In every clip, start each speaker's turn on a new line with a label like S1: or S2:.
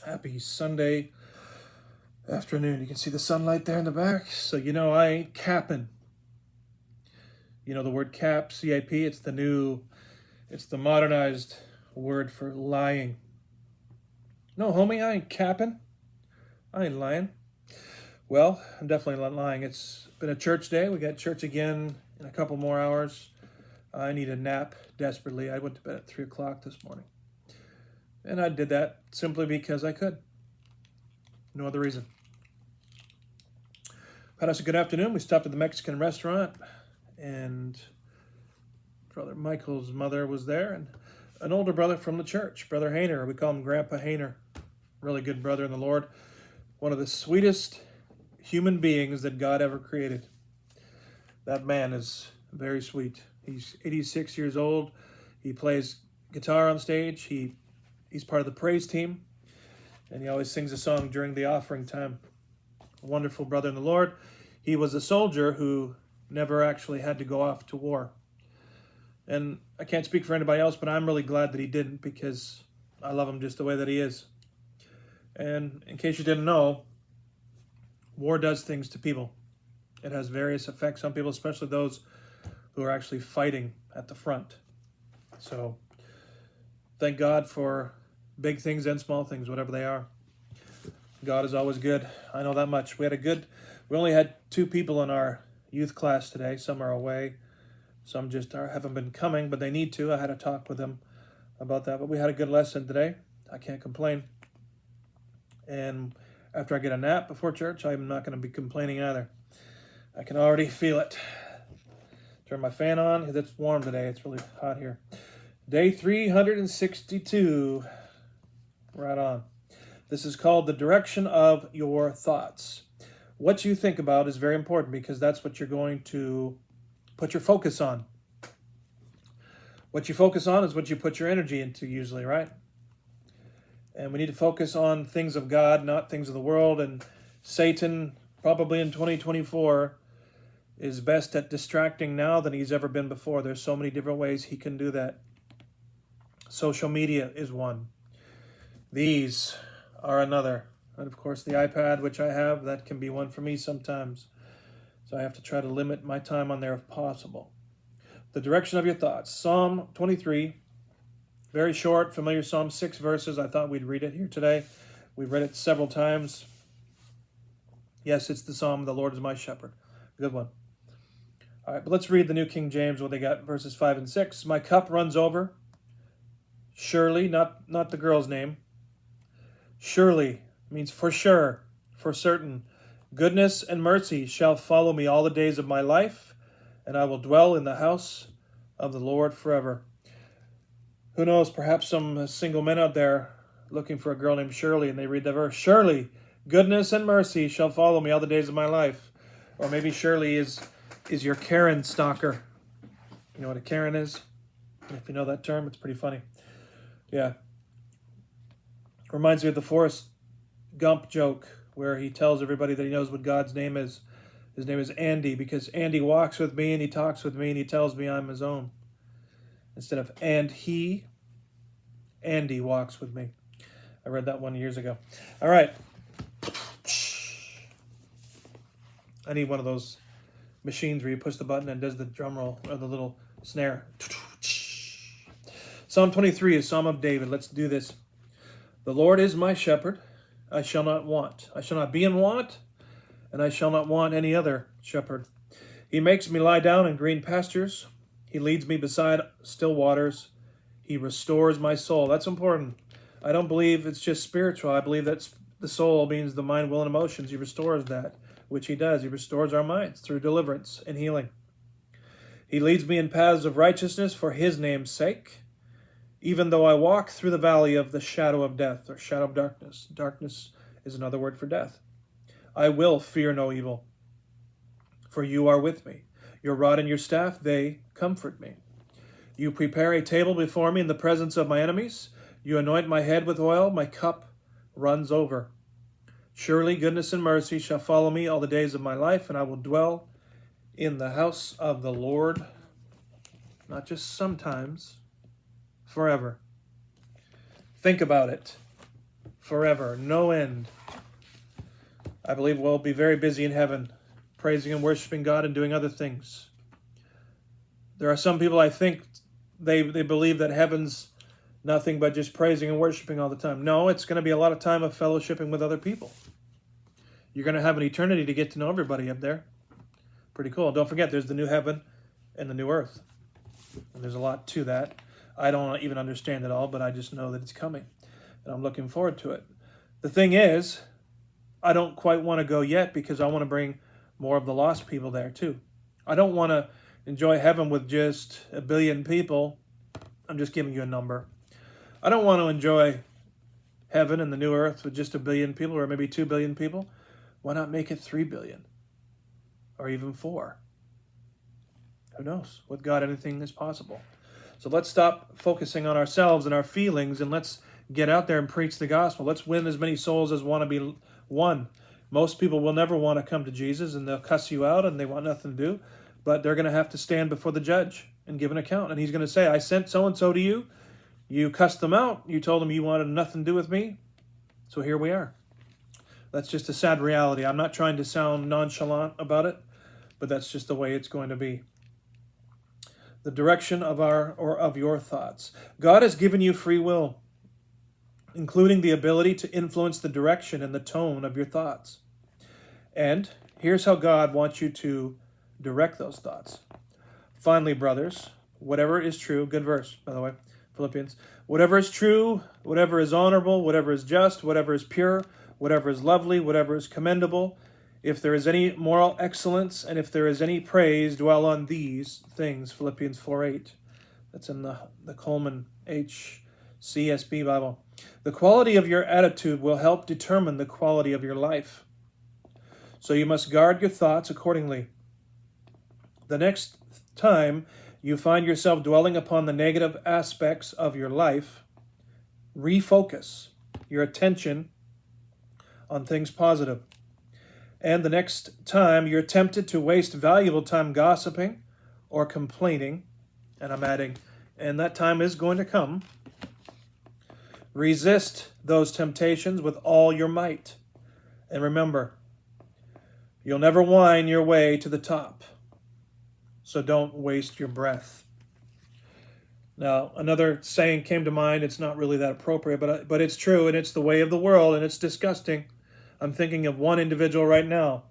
S1: Happy Sunday afternoon. You can see the sunlight there in the back. So I ain't capping. You know the word cap, C-A-P, it's the modernized word for lying. No, homie, I ain't capping. I ain't lying. Well, I'm definitely not lying. It's been a church day. We got church again in a couple more hours. I need a nap desperately. I went to bed at 3 o'clock this morning. And I did that simply because I could. No other reason. Had us a good afternoon. We stopped at the Mexican restaurant, and Brother Michael's mother was there, and an older brother from the church, Brother Hayner. We call him Grandpa Hayner. Really good brother in the Lord. One of the sweetest human beings that God ever created. That man is very sweet. He's 86 years old. He plays guitar on stage. He's part of the praise team, and he always sings a song during the offering time. A wonderful brother in the Lord. He was a soldier who never actually had to go off to war. And I can't speak for anybody else, but I'm really glad that he didn't, because I love him just the way that he is. And in case you didn't know, war does things to people. It has various effects on people, especially those who are actually fighting at the front. So thank God for big things and small things, whatever they are. God is always good. I know that much. We only had 2 people in our youth class today. Some are away. Some just haven't been coming, but they need to. I had a talk with them about that. But we had a good lesson today. I can't complain. And after I get a nap before church, I'm not going to be complaining either. I can already feel it. Turn my fan on because it's warm today. It's really hot here. Day 362. Right on. This is called the direction of your thoughts. What you think about is very important, because that's what you're going to put your focus on. What you focus on is what you put your energy into usually, right? And we need to focus on things of God, not things of the world. And Satan, probably in 2024, is best at distracting now than he's ever been before. There's so many different ways he can do that. Social media is one. These are another. And of course the iPad, which I have, that can be one for me sometimes. So I have to try to limit my time on there if possible. The direction of your thoughts. Psalm 23, very short, familiar Psalm, 6 verses. I thought we'd read it here today. We've read it several times. Yes, it's the Psalm, the Lord is my shepherd. Good one. All right, but let's read the New King James, what they got, verses 5 and 6. My cup runs over. Surely, not the girl's name. Surely means for sure, for certain. Goodness and mercy shall follow me all the days of my life, and I will dwell in the house of the Lord forever. Who knows, perhaps some single men out there looking for a girl named Shirley, and they read the verse, surely goodness and mercy shall follow me all the days of my life. Or maybe Shirley is your Karen stalker. You know what a Karen is? If you know that term, it's pretty funny. Yeah. Reminds me of the Forrest Gump joke where he tells everybody that he knows what God's name is. His name is Andy, because Andy walks with me and he talks with me and he tells me I'm his own. Instead of Andy walks with me. I read that one years ago. All right. I need one of those machines where you push the button and does the drum roll or the little snare. Psalm 23 is Psalm of David. Let's do this. The Lord is my shepherd. I shall not want. I shall not be in want, and I shall not want any other shepherd. He makes me lie down in green pastures. He leads me beside still waters. He restores my soul. That's important. I don't believe it's just spiritual. I believe that the soul means the mind, will, and emotions. He restores that, which he does. He restores our minds through deliverance and healing. He leads me in paths of righteousness for his name's sake. Even though I walk through the valley of the shadow of death, or shadow of darkness. Darkness is another word for death. I will fear no evil, for you are with me. Your rod and your staff, they comfort me. You prepare a table before me in the presence of my enemies. You anoint my head with oil. My cup runs over. Surely goodness and mercy shall follow me all the days of my life, and I will dwell in the house of the Lord, not just sometimes, forever. Think about it. forever, no end. I believe we'll be very busy in heaven, praising and worshiping God and doing other things. There are some people, I think, they believe that heaven's nothing but just praising and worshiping all the time. No, it's going to be a lot of time of fellowshipping with other people. You're going to have an eternity to get to know everybody up there. Pretty cool. Don't forget, there's the new heaven and the new earth. And there's a lot to that. I don't even understand it all, but I just know that it's coming. And I'm looking forward to it. The thing is, I don't quite want to go yet because I want to bring more of the lost people there too. I don't want to enjoy heaven with just 1 billion people. I'm just giving you a number. I don't want to enjoy heaven and the new earth with just 1 billion people or maybe 2 billion people. Why not make it 3 billion or even 4? Who knows? With God, anything is possible. So let's stop focusing on ourselves and our feelings, and let's get out there and preach the gospel. Let's win as many souls as want to be won. Most people will never want to come to Jesus, and they'll cuss you out, and they want nothing to do. But they're going to have to stand before the judge and give an account. And he's going to say, I sent so-and-so to you. You cussed them out. You told them you wanted nothing to do with me. So here we are. That's just a sad reality. I'm not trying to sound nonchalant about it, but that's just the way it's going to be. The direction of your thoughts. God has given you free will, including the ability to influence the direction and the tone of your thoughts. And here's how God wants you to direct those thoughts. Finally, brothers, whatever is true, good verse, by the way, Philippians, whatever is true, whatever is honorable, whatever is just, whatever is pure, whatever is lovely, whatever is commendable, if there is any moral excellence, and if there is any praise, dwell on these things. Philippians 4:8. That's in the Coleman HCSB Bible. The quality of your attitude will help determine the quality of your life. So you must guard your thoughts accordingly. The next time you find yourself dwelling upon the negative aspects of your life, refocus your attention on things positive. And the next time you're tempted to waste valuable time gossiping or complaining, and I'm adding, and that time is going to come, resist those temptations with all your might. And remember, you'll never whine your way to the top. So don't waste your breath. Now, another saying came to mind. It's not really that appropriate, but it's true, and it's the way of the world, and it's disgusting. I'm thinking of one individual right now.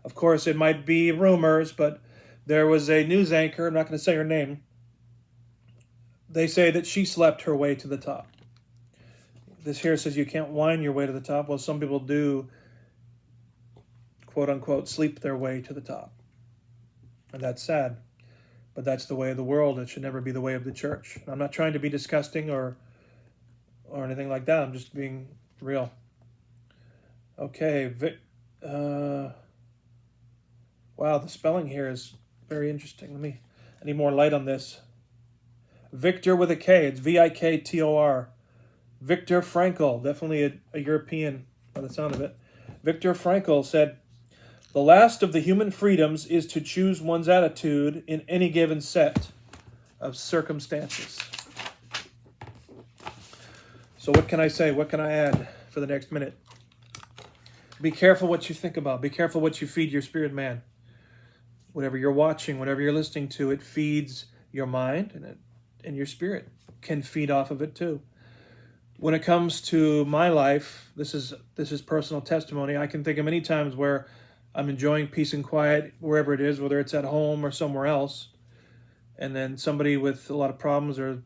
S1: Of course, it might be rumors, but there was a news anchor, I'm not going to say her name. They say that she slept her way to the top. This here says you can't whine your way to the top. Well, some people do, quote unquote, sleep their way to the top. And that's sad. But that's the way of the world. It should never be the way of the church. I'm not trying to be disgusting or anything like that. I'm just being real. Okay. Wow, the spelling here is very interesting. I need more light on this. Victor with a K. It's Viktor. Viktor Frankl, definitely a European by the sound of it. Viktor Frankl said, the last of the human freedoms is to choose one's attitude in any given set of circumstances. So what can I say? What can I add for the next minute? Be careful what you think about. Be careful what you feed your spirit man. Whatever you're watching, whatever you're listening to, it feeds your mind, and your spirit can feed off of it too. When it comes to my life, this is personal testimony. I can think of many times where I'm enjoying peace and quiet wherever it is, whether it's at home or somewhere else, and then somebody with a lot of problems, or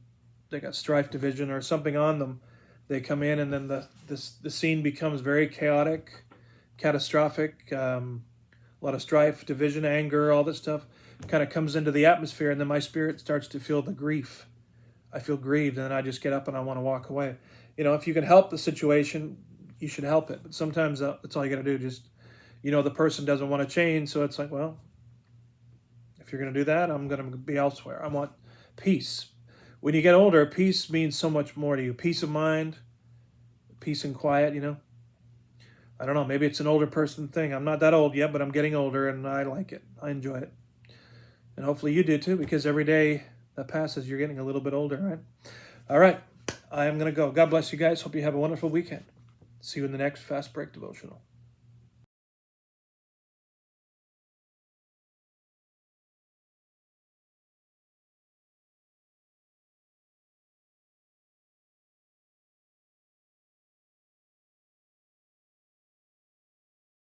S1: they got strife, division, or something on them, they come in, and then the scene becomes very chaotic, catastrophic. A lot of strife, division, anger, all this stuff kind of comes into the atmosphere, and then my spirit starts to feel the grief. I feel grieved, and then I just get up and I want to walk away. If you can help the situation, you should help it. But sometimes that's all you got to do. Just, the person doesn't want to change, so it's like, well, if you're going to do that, I'm going to be elsewhere. I want peace. When you get older, peace means so much more to you. Peace of mind, peace and quiet, I don't know, maybe it's an older person thing. I'm not that old yet, but I'm getting older, and I like it. I enjoy it. And hopefully you do too, because every day that passes, you're getting a little bit older, right? All right, I am going to go. God bless you guys. Hope you have a wonderful weekend. See you in the next Fast Break Devotional.